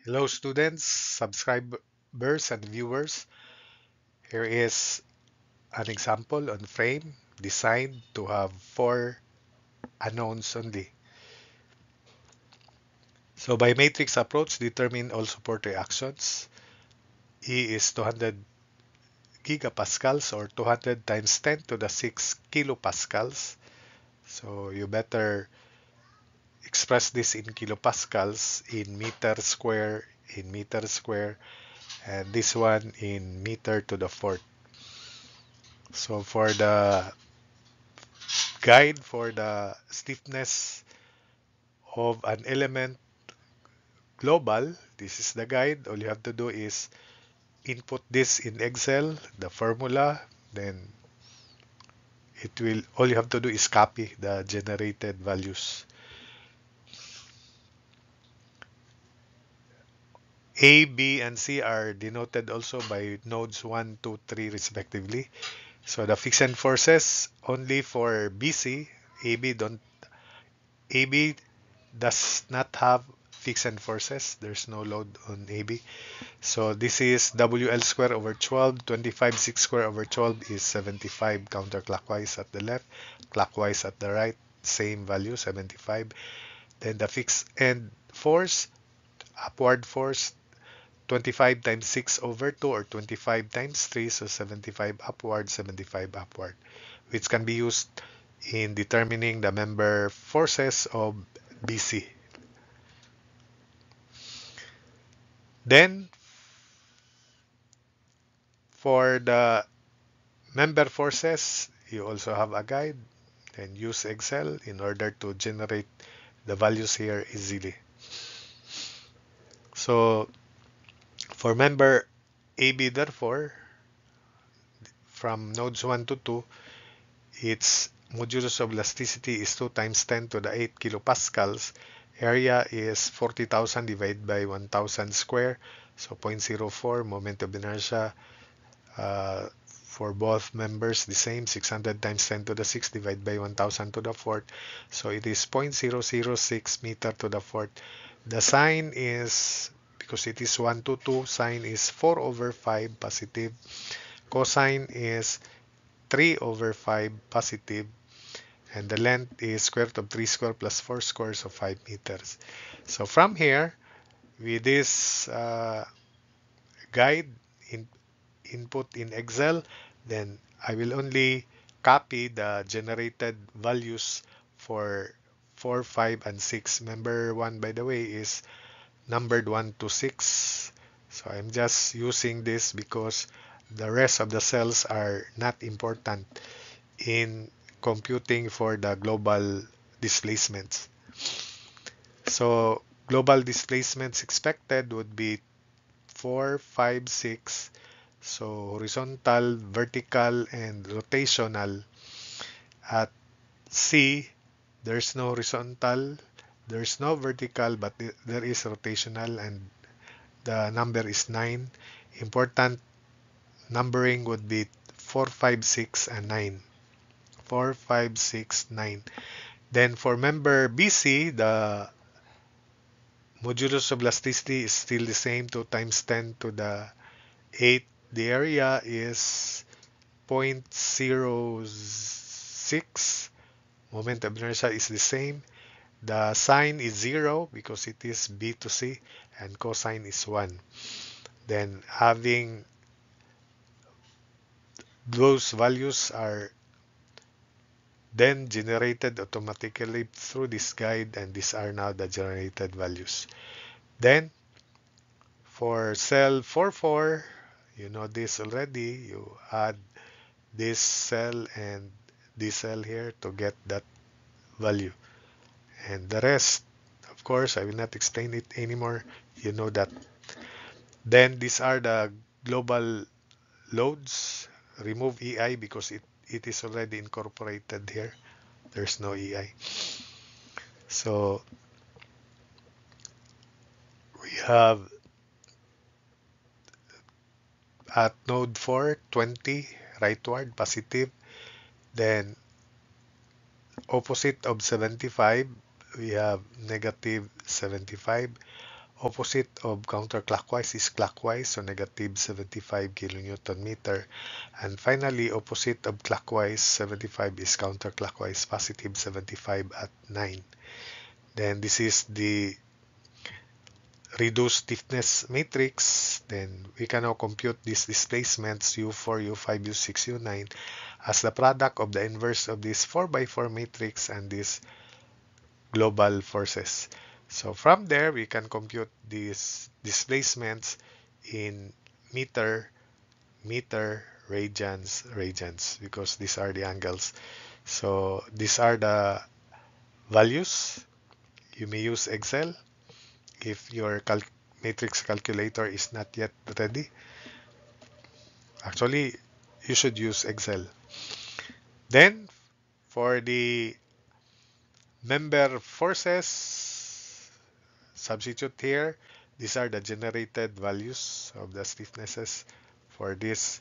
Hello students, subscribers and viewers. Here is an example on frame designed to have four unknowns only. So by matrix approach, determine all support reactions. E is 200 gigapascals or 200 times 10 to the 6 kilopascals. So you better express this in kilopascals, in meter square, and this one in meter to the fourth. So for the guide for the stiffness of an element global, this is the guide. All you have to do is input this in Excel, the formula, then all you have to do is copy the generated values. A, B, and C are denoted also by nodes 1, 2, 3 respectively. So the fixed forces only for BC, AB don't AB does not have fixed forces. There's no load on AB. So this is WL square over 12. 25 6 square over 12 is 75 counterclockwise at the left, clockwise at the right, same value 75. Then the fixed end force, upward force, 25 times 6 over 2 or 25 times 3, so 75 upward, 75 upward, which can be used in determining the member forces of BC. Then for the member forces, you also have a guide and use Excel in order to generate the values here easily. So for member AB, therefore, from nodes 1 to 2, its modulus of elasticity is 2 times 10 to the 8 kilopascals. Area is 40,000 divided by 1,000 square, so 0.04. Moment of inertia for both members the same, 600 times 10 to the 6 divided by 1000 to the fourth, so it is 0.006 meter to the fourth. The sign is, because it is 1 to 2, sine is 4 over 5 positive, cosine is 3 over 5 positive, and the length is square root of 3 square plus 4 squares of 5 meters. So from here, with this guide input in Excel, then I will only copy the generated values for 4, 5, and 6. Member 1, by the way, is numbered 1 to 6. So I'm just using this because the rest of the cells are not important in computing for the global displacements. So global displacements expected would be 4, 5, 6. So horizontal, vertical, and rotational. At C, there's no horizontal, there's no vertical, but there is rotational, and the number is 9. Important numbering would be 4, 5, 6, and 9. 4, 5, 6, 9. Then for member BC, the modulus of elasticity is still the same, 2 times 10 to the 8. The area is 0.06. Moment of inertia is the same. The sine is 0 because it is B to C, and cosine is 1. Then having those values are then generated automatically through this guide, and these are now the generated values. Then for cell 44, you know this already, you add this cell and this cell here to get that value. And the rest, of course, I will not explain it anymore. You know that. Then these are the global loads. Remove EI because it is already incorporated here. There's no EI. So we have at node 4, 20, rightward, positive. Then opposite of 75, we have negative 75. Opposite of counterclockwise is clockwise, so negative 75 kilonewton meter. And finally, opposite of clockwise 75 is counterclockwise, positive 75 at 9. Then this is the reduced stiffness matrix. Then we can now compute these displacements U4, U5, U6, U9 as the product of the inverse of this 4x4 matrix and these global forces. So from there, we can compute these displacements in meter, radians, because these are the angles. So these are the values. You may use Excel if your matrix calculator is not yet ready. Actually, you should use Excel. Then, for the member forces, substitute here. These are the generated values of the stiffnesses for this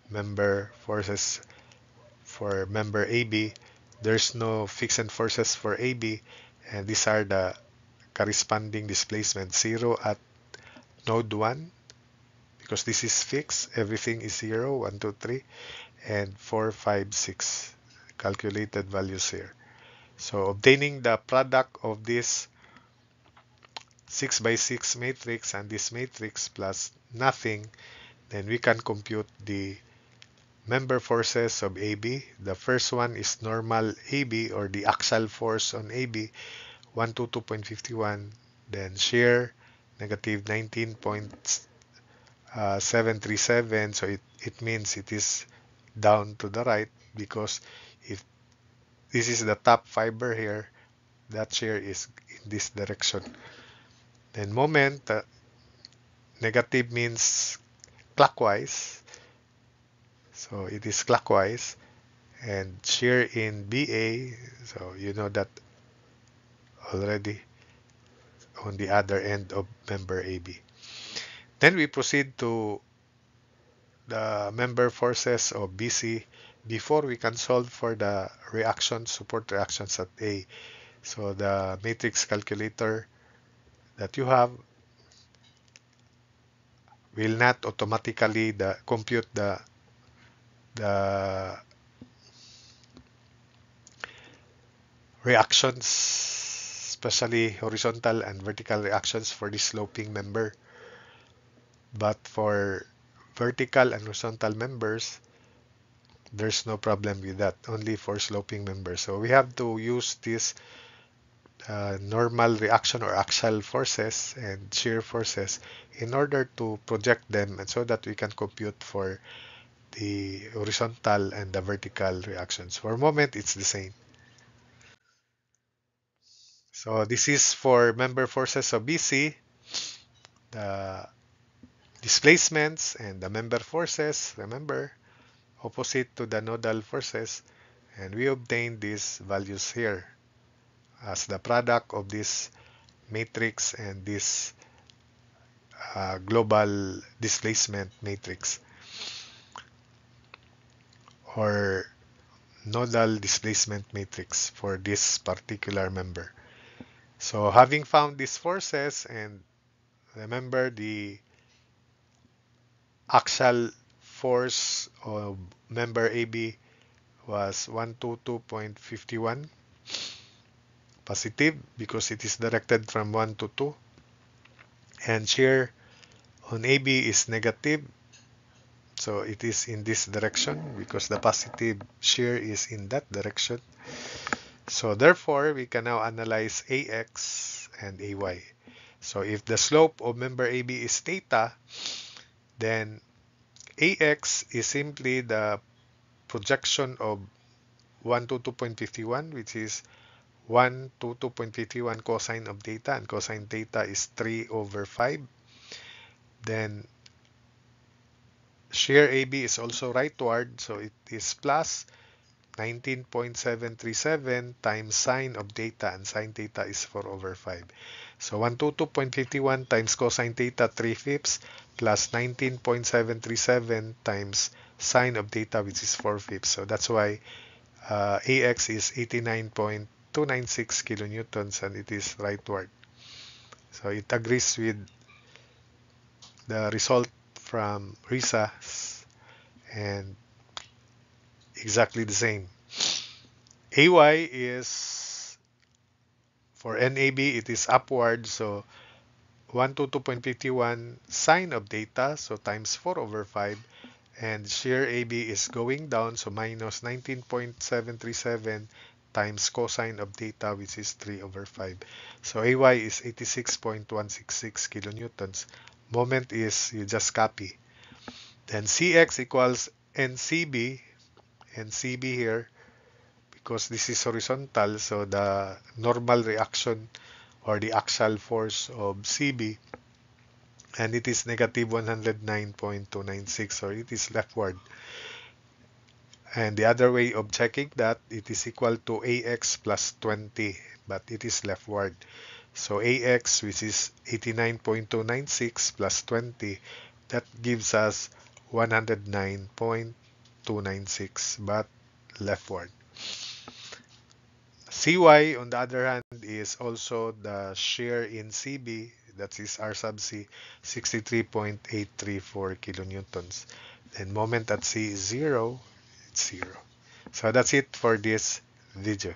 member forces. For member AB, there's no fixed forces for AB, and these are the corresponding displacement. 0 at node 1, because this is fixed, everything is 0, 1, 2, 3, and 4, 5, 6 calculated values here. So obtaining the product of this 6 by 6 matrix and this matrix plus nothing, then we can compute the member forces of AB. The first one is normal AB, or the axial force on AB, 122.51. Then shear, negative 19.737. So it means it is down to the right, because if this is the top fiber here, that shear is in this direction. Then moment, negative means clockwise, so it is clockwise. And shear in BA, so you know that already, on the other end of member AB. Then we proceed to the member forces of BC before we can solve for the reactions, support reactions at A. So the matrix calculator that you have will not automatically compute the reactions, especially horizontal and vertical reactions for the sloping member. But for vertical and horizontal members, there's no problem with that, only for sloping members. So we have to use this normal reaction or axial forces and shear forces in order to project them, and so that we can compute for the horizontal and the vertical reactions. For a moment, it's the same. So this is for member forces of BC, the displacements and the member forces, remember, opposite to the nodal forces, and we obtain these values here as the product of this matrix and this global displacement matrix, or nodal displacement matrix for this particular member. So having found these forces, and remember the axial force of member AB was 122.51 positive, because it is directed from 1 to 2, and shear on AB is negative, so it is in this direction because the positive shear is in that direction. So therefore, we can now analyze AX and AY. So if the slope of member AB is theta, then AX is simply the projection of 122.51, which is 122.51 cosine of theta, and cosine theta is 3/5. Then shear AB is also rightward, so it is plus 19.737 times sine of theta, and sine theta is 4/5. So 122.51 times cosine theta 3/5 plus 19.737 times sine of theta, which is 4/5. So that's why AX is 89.296 kilonewtons, and it is rightward. So it agrees with the result from RISA and exactly the same. AY is for NAB, it is upward, so 122.51 sine of data, so times 4 over 5, and shear AB is going down, so minus 19.737 times cosine of data, which is 3 over 5. So AY is 86.166 kilonewtons. Moment is, you just copy. Then CX equals NCB, NCB here, because this is horizontal, so the normal reaction or the axial force of CB, and it is negative 109.296, or it is leftward. And the other way of checking that, it is equal to AX plus 20, but it is leftward. So AX, which is 89.296 plus 20, that gives us 109.296, but leftward. CY, on the other hand, is also the shear in CB, that is R sub C, 63.834 kilonewtons. Then moment at C is 0, it's 0. So that's it for this video.